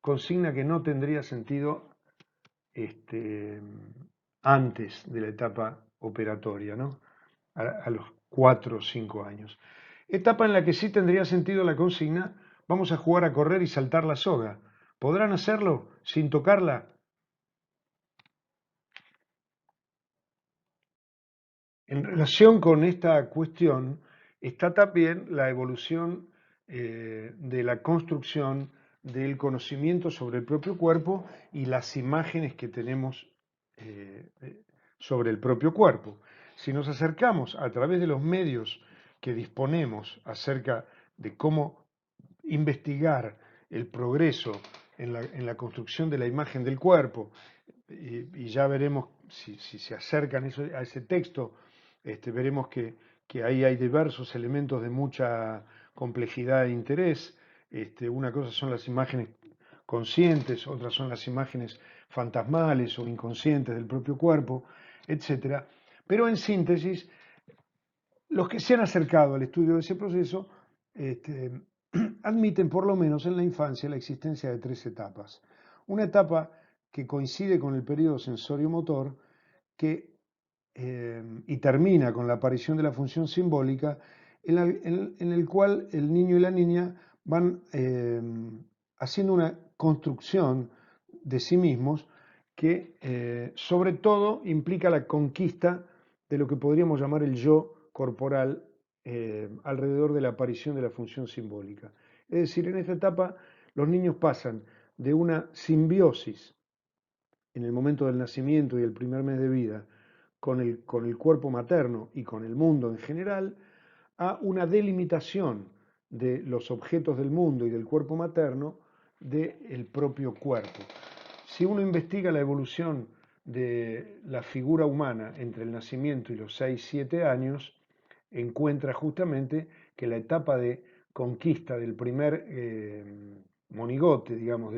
Consigna que no tendría sentido este, antes de la etapa operatoria, ¿no? A los 4 o 5 años. Etapa en la que sí tendría sentido la consigna: vamos a jugar a correr y saltar la soga. ¿Podrán hacerlo sin tocarla? En relación con esta cuestión está también la evolución de la construcción del conocimiento sobre el propio cuerpo y las imágenes que tenemos sobre el propio cuerpo. Si nos acercamos a través de los medios que disponemos acerca de cómo investigar el progreso en la construcción de la imagen del cuerpo, y ya veremos si se acercan a ese texto, veremos que ahí hay diversos elementos de mucha complejidad e interés. Una cosa son las imágenes conscientes, otras son las imágenes fantasmales o inconscientes del propio cuerpo, etcétera. Pero en síntesis, los que se han acercado al estudio de ese proceso admiten por lo menos en la infancia la existencia de tres etapas. Una etapa que coincide con el periodo sensorio-motor y termina con la aparición de la función simbólica, en el cual el niño y la niña van haciendo una construcción de sí mismos que sobre todo implica la conquista de lo que podríamos llamar el yo corporal alrededor de la aparición de la función simbólica. Es decir, en esta etapa los niños pasan de una simbiosis en el momento del nacimiento y el primer mes de vida con el cuerpo materno y con el mundo en general, a una delimitación de los objetos del mundo y del cuerpo materno del propio cuerpo. Si uno investiga la evolución de la figura humana entre el nacimiento y los 6-7 años, encuentra justamente que la etapa de conquista del primer monigote, digamos,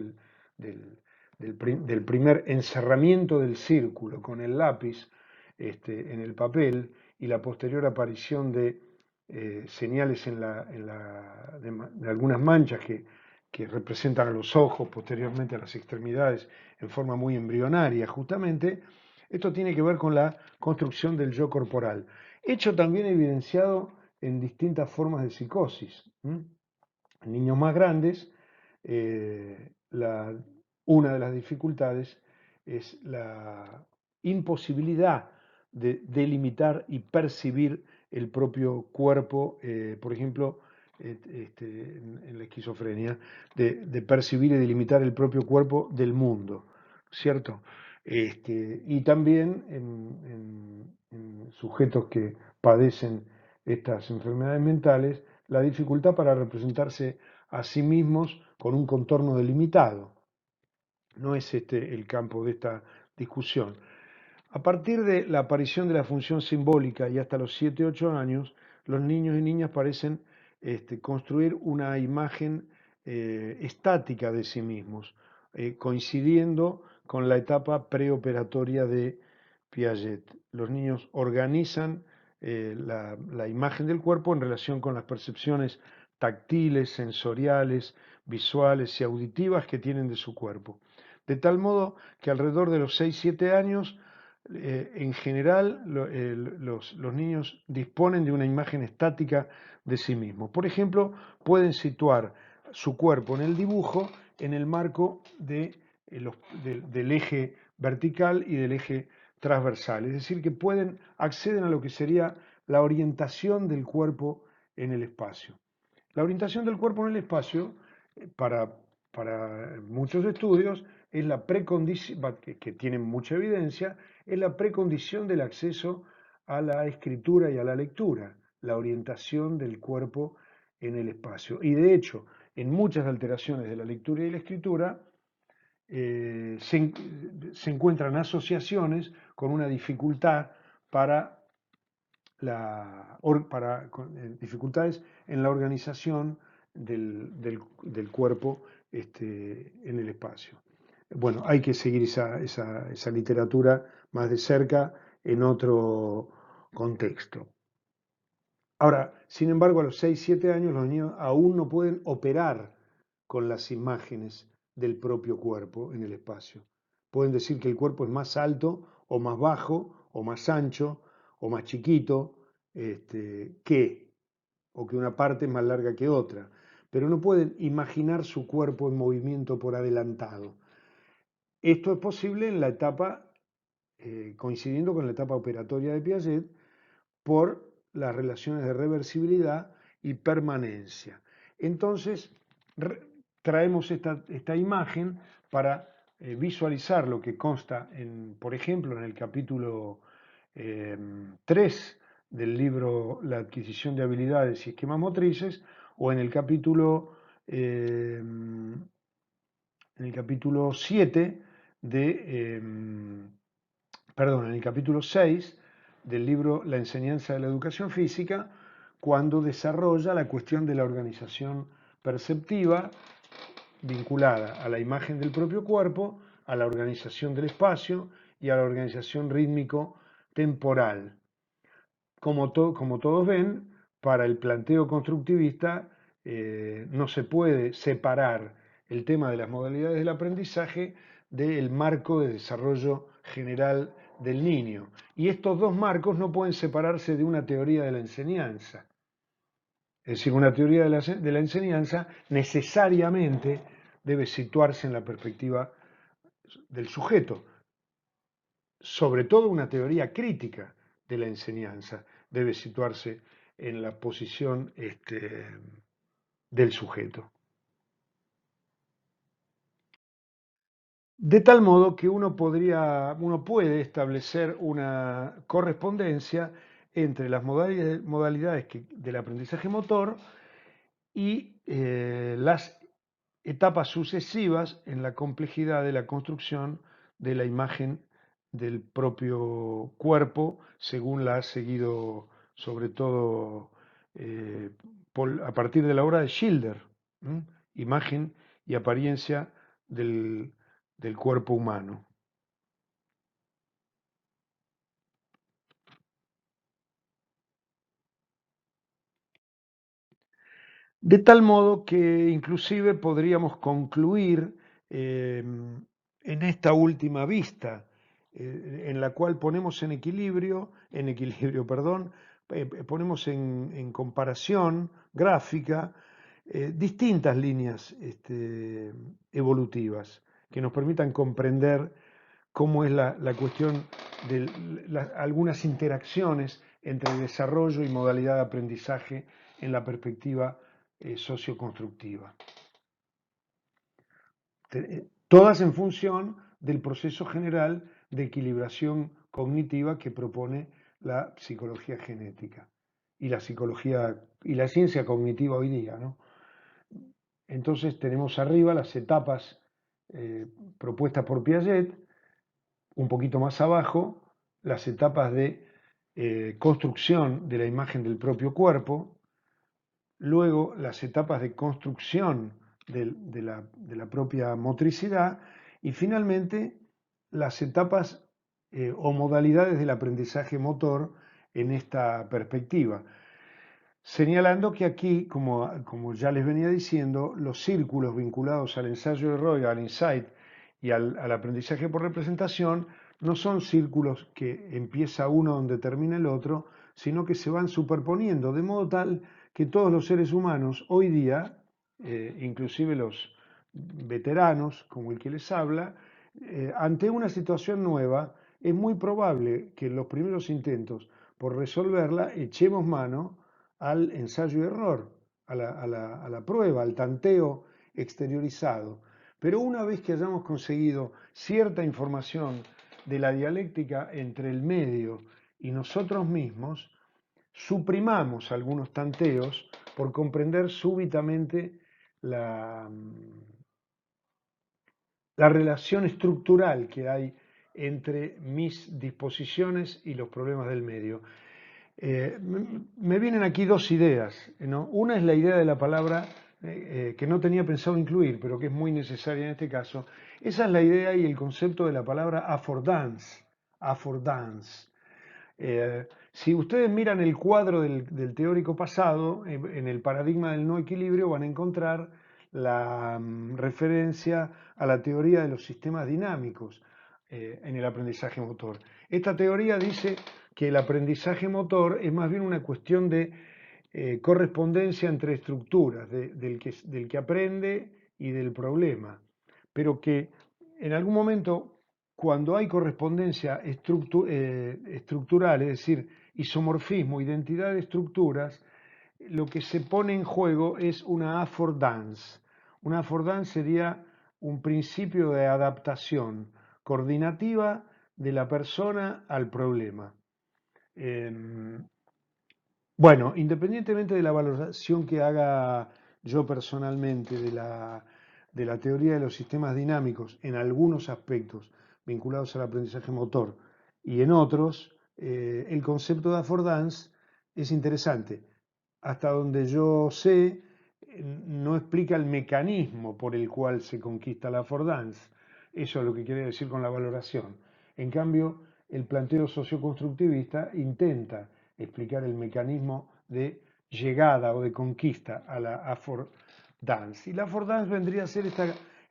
del primer encerramiento del círculo con el lápiz en el papel y la posterior aparición de señales de algunas manchas que representan a los ojos, posteriormente a las extremidades, en forma muy embrionaria justamente, esto tiene que ver con la construcción del yo corporal, hecho también evidenciado en distintas formas de psicosis. En niños más grandes, una de las dificultades es la imposibilidad de delimitar y percibir el propio cuerpo, por ejemplo, en la esquizofrenia, de percibir y delimitar el propio cuerpo del mundo, ¿cierto? Y también en sujetos que padecen estas enfermedades mentales, la dificultad para representarse a sí mismos con un contorno delimitado. No es este el campo de esta discusión. A partir de la aparición de la función simbólica y hasta los 7-8 años, los niños y niñas parecen construir una imagen estática de sí mismos, coincidiendo con la etapa preoperatoria de Piaget. Los niños organizan la imagen del cuerpo en relación con las percepciones táctiles, sensoriales, visuales y auditivas que tienen de su cuerpo. De tal modo que alrededor de los 6-7 años, en general, los niños disponen de una imagen estática de sí mismos. Por ejemplo, pueden situar su cuerpo en el dibujo en el marco del eje vertical y del eje transversal, es decir, que acceden a lo que sería la orientación del cuerpo en el espacio. La orientación del cuerpo en el espacio, para muchos estudios, es la precondición, que tienen mucha evidencia, es la precondición del acceso a la escritura y a la lectura, la orientación del cuerpo en el espacio. Y de hecho, en muchas alteraciones de la lectura y la escritura, se encuentran asociaciones con una dificultad para dificultades en la organización del cuerpo en el espacio. Bueno, hay que seguir esa literatura más de cerca en otro contexto. Ahora, sin embargo, a los 6-7 años los niños aún no pueden operar con las imágenes del propio cuerpo en el espacio. Pueden decir que el cuerpo es más alto o más bajo o más ancho o más chiquito o que una parte es más larga que otra, pero no pueden imaginar su cuerpo en movimiento por adelantado. Esto es posible en la etapa, coincidiendo con la etapa operatoria de Piaget, por las relaciones de reversibilidad y permanencia. Entonces, traemos esta imagen para visualizar lo que consta, por ejemplo, en el capítulo 3 del libro La adquisición de habilidades y esquemas motrices, o en el capítulo 7 en el capítulo 6 del libro La enseñanza de la educación física, cuando desarrolla la cuestión de la organización perceptiva vinculada a la imagen del propio cuerpo, a la organización del espacio y a la organización rítmico-temporal. Como todos ven, para el planteo constructivista no se puede separar el tema de las modalidades del aprendizaje del marco de desarrollo general del niño. Y estos dos marcos no pueden separarse de una teoría de la enseñanza. Es decir, una teoría de la enseñanza necesariamente debe situarse en la perspectiva del sujeto, sobre todo una teoría crítica de la enseñanza debe situarse en la posición del sujeto. De tal modo que uno puede establecer una correspondencia entre las modalidades del aprendizaje motor y las etapas sucesivas en la complejidad de la construcción de la imagen del propio cuerpo, según la ha seguido sobre todo eh, a partir de la obra de Schilder, ¿m? Imagen y apariencia del, del cuerpo humano. De tal modo que inclusive podríamos concluir en esta última vista, en la cual ponemos perdón, ponemos en comparación gráfica distintas líneas evolutivas que nos permitan comprender cómo es la cuestión de algunas interacciones entre desarrollo y modalidad de aprendizaje en la perspectiva socioconstructiva. Todas en función del proceso general de equilibración cognitiva que propone la psicología genética y la psicología y la ciencia cognitiva hoy día, ¿no? Entonces tenemos arriba las etapas propuestas por Piaget, un poquito más abajo las etapas de construcción de la imagen del propio cuerpo, luego las etapas de construcción de la propia motricidad y finalmente las etapas o modalidades del aprendizaje motor en esta perspectiva. Señalando que aquí, como ya les venía diciendo, los círculos vinculados al ensayo de Roy, al insight y al aprendizaje por representación no son círculos que empieza uno donde termina el otro, sino que se van superponiendo, de modo tal que todos los seres humanos hoy día, inclusive los veteranos como el que les habla, ante una situación nueva, es muy probable que en los primeros intentos por resolverla echemos mano al ensayo y error, a la prueba, al tanteo exteriorizado. Pero una vez que hayamos conseguido cierta información de la dialéctica entre el medio y nosotros mismos, suprimamos algunos tanteos por comprender súbitamente la, la relación estructural que hay entre mis disposiciones y los problemas del medio. Me vienen aquí dos ideas, ¿no? Una es la idea de la palabra que no tenía pensado incluir, pero que es muy necesaria en este caso. Esa es la idea y el concepto de la palabra affordance. Affordance. Si ustedes miran el cuadro del teórico pasado, en el paradigma del no equilibrio van a encontrar la referencia a la teoría de los sistemas dinámicos en el aprendizaje motor. Esta teoría dice que el aprendizaje motor es más bien una cuestión de correspondencia entre estructuras, del que aprende y del problema, pero que en algún momento cuando hay correspondencia estructural, es decir, isomorfismo, identidad de estructuras, lo que se pone en juego es una affordance. Una affordance sería un principio de adaptación coordinativa de la persona al problema. Bueno, independientemente de la valoración que haga yo personalmente de la teoría de los sistemas dinámicos en algunos aspectos vinculados al aprendizaje motor y en otros, el concepto de affordance es interesante. Hasta donde yo sé, no explica el mecanismo por el cual se conquista la affordance. Eso es lo que quiere decir con la valoración. En cambio, el planteo socioconstructivista intenta explicar el mecanismo de llegada o de conquista a la affordance. Y la affordance vendría a ser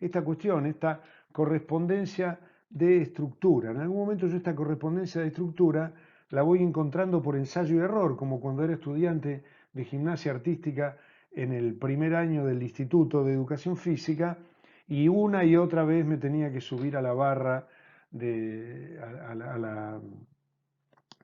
esta cuestión, esta correspondencia de estructura. En algún momento yo esta correspondencia de estructura la voy encontrando por ensayo y error, como cuando era estudiante de gimnasia artística en el primer año del Instituto de Educación Física y una y otra vez me tenía que subir a la barra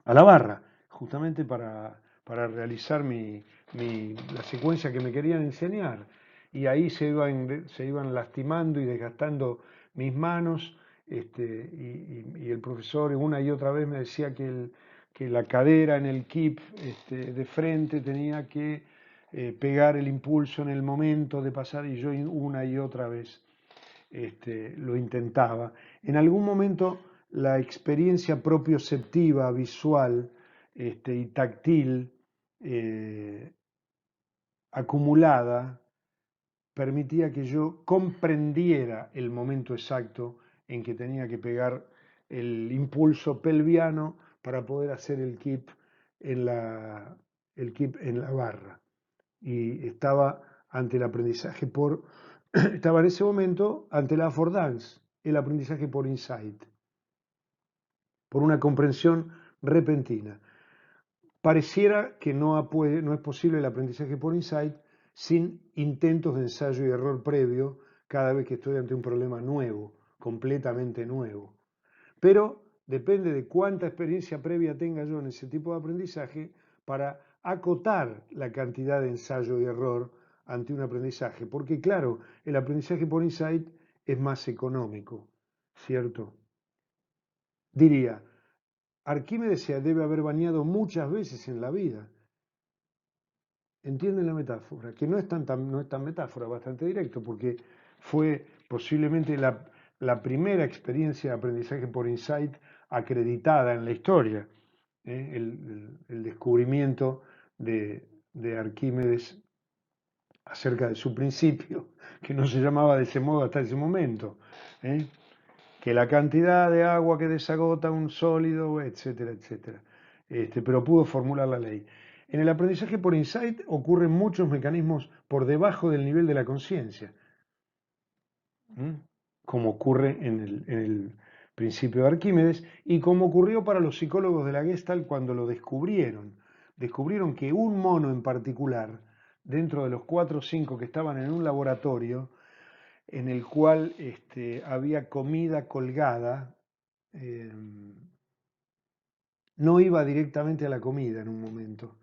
a la barra, justamente para realizar la secuencia que me querían enseñar. Y ahí se iban lastimando y desgastando mis manos y el profesor una y otra vez me decía que la cadera en el kip de frente tenía que pegar el impulso en el momento de pasar y yo una y otra vez lo intentaba. En algún momento la experiencia propioceptiva, visual y táctil eh, acumulada permitía que yo comprendiera el momento exacto en que tenía que pegar el impulso pelviano para poder hacer en la, el kip en la barra. Y estaba ante el aprendizaje estaba en ese momento ante la affordance, el aprendizaje por insight, por una comprensión repentina. Pareciera que no es posible el aprendizaje por insight sin intentos de ensayo y error previo cada vez que estoy ante un problema nuevo, completamente nuevo. Pero depende de cuánta experiencia previa tenga yo en ese tipo de aprendizaje para acotar la cantidad de ensayo y error ante un aprendizaje. Porque claro, el aprendizaje por insight es más económico, ¿cierto? Diría, Arquímedes se debe haber bañado muchas veces en la vida. ¿Entienden la metáfora? Que no es no es tan metáfora, bastante directo, porque fue posiblemente la primera experiencia de aprendizaje por insight acreditada en la historia. El descubrimiento de Arquímedes acerca de su principio, que no se llamaba de ese modo hasta ese momento. ¿eh? Que la cantidad de agua que desagota un sólido, etcétera, etcétera. Pero pudo formular la ley. En el aprendizaje por insight ocurren muchos mecanismos por debajo del nivel de la conciencia, como ocurre en el principio de Arquímedes y como ocurrió para los psicólogos de la Gestalt cuando lo descubrieron. Descubrieron que un mono en particular, dentro de los 4 o 5 que estaban en un laboratorio, en el cual había comida colgada, eh, no iba directamente a la comida en un momento,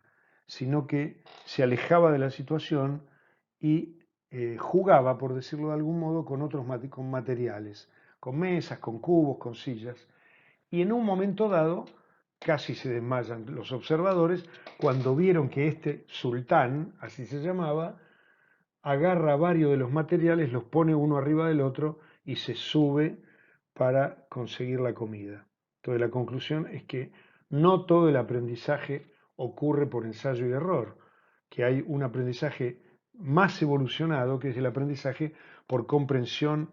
sino que se alejaba de la situación y jugaba, por decirlo de algún modo, con otros con materiales, con mesas, con cubos, con sillas. Y en un momento dado, casi se desmayan los observadores cuando vieron que este sultán, así se llamaba, agarra varios de los materiales, los pone uno arriba del otro y se sube para conseguir la comida. Entonces la conclusión es que no todo el aprendizaje ocurre por ensayo y error, que hay un aprendizaje más evolucionado, que es el aprendizaje por comprensión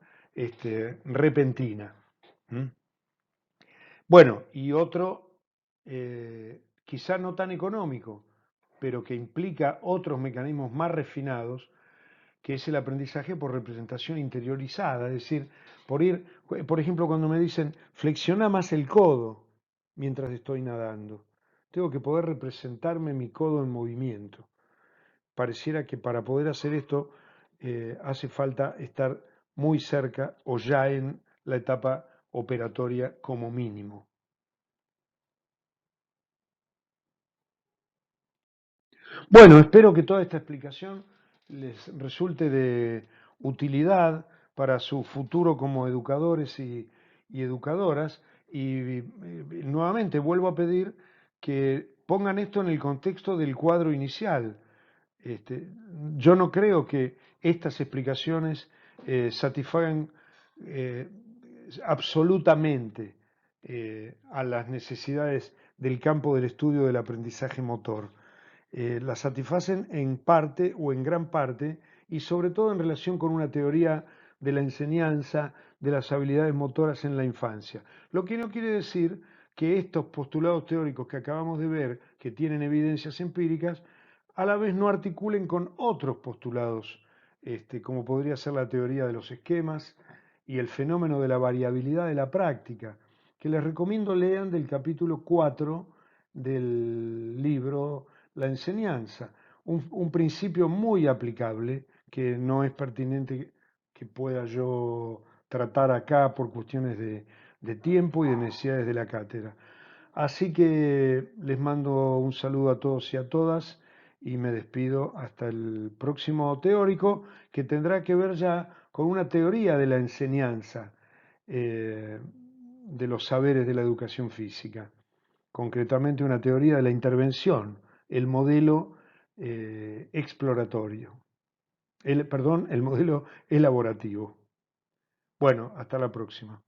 repentina. ¿Mm? Bueno, y otro, quizá no tan económico, pero que implica otros mecanismos más refinados, que es el aprendizaje por representación interiorizada, es decir, por ejemplo, cuando me dicen, flexiona más el codo mientras estoy nadando, tengo que poder representarme mi codo en movimiento. Pareciera que para poder hacer esto hace falta estar muy cerca o ya en la etapa operatoria como mínimo. Bueno, espero que toda esta explicación les resulte de utilidad para su futuro como educadores y educadoras. Y nuevamente vuelvo a pedir que pongan esto en el contexto del cuadro inicial. Este, yo no creo que estas explicaciones satisfagan eh, absolutamente a las necesidades del campo del estudio del aprendizaje motor. La satisfacen en parte o en gran parte y sobre todo en relación con una teoría de la enseñanza de las habilidades motoras en la infancia. Lo que no quiere decir que estos postulados teóricos que acabamos de ver, que tienen evidencias empíricas, a la vez no articulen con otros postulados, como podría ser la teoría de los esquemas y el fenómeno de la variabilidad de la práctica, que les recomiendo lean del capítulo 4 del libro La enseñanza, un principio muy aplicable que no es pertinente que pueda yo tratar acá por cuestiones de tiempo y de necesidades de la cátedra. Así que les mando un saludo a todos y a todas y me despido hasta el próximo teórico que tendrá que ver ya con una teoría de la enseñanza de los saberes de la educación física, concretamente una teoría de la intervención, el modelo exploratorio, perdón, el modelo elaborativo. Bueno, hasta la próxima.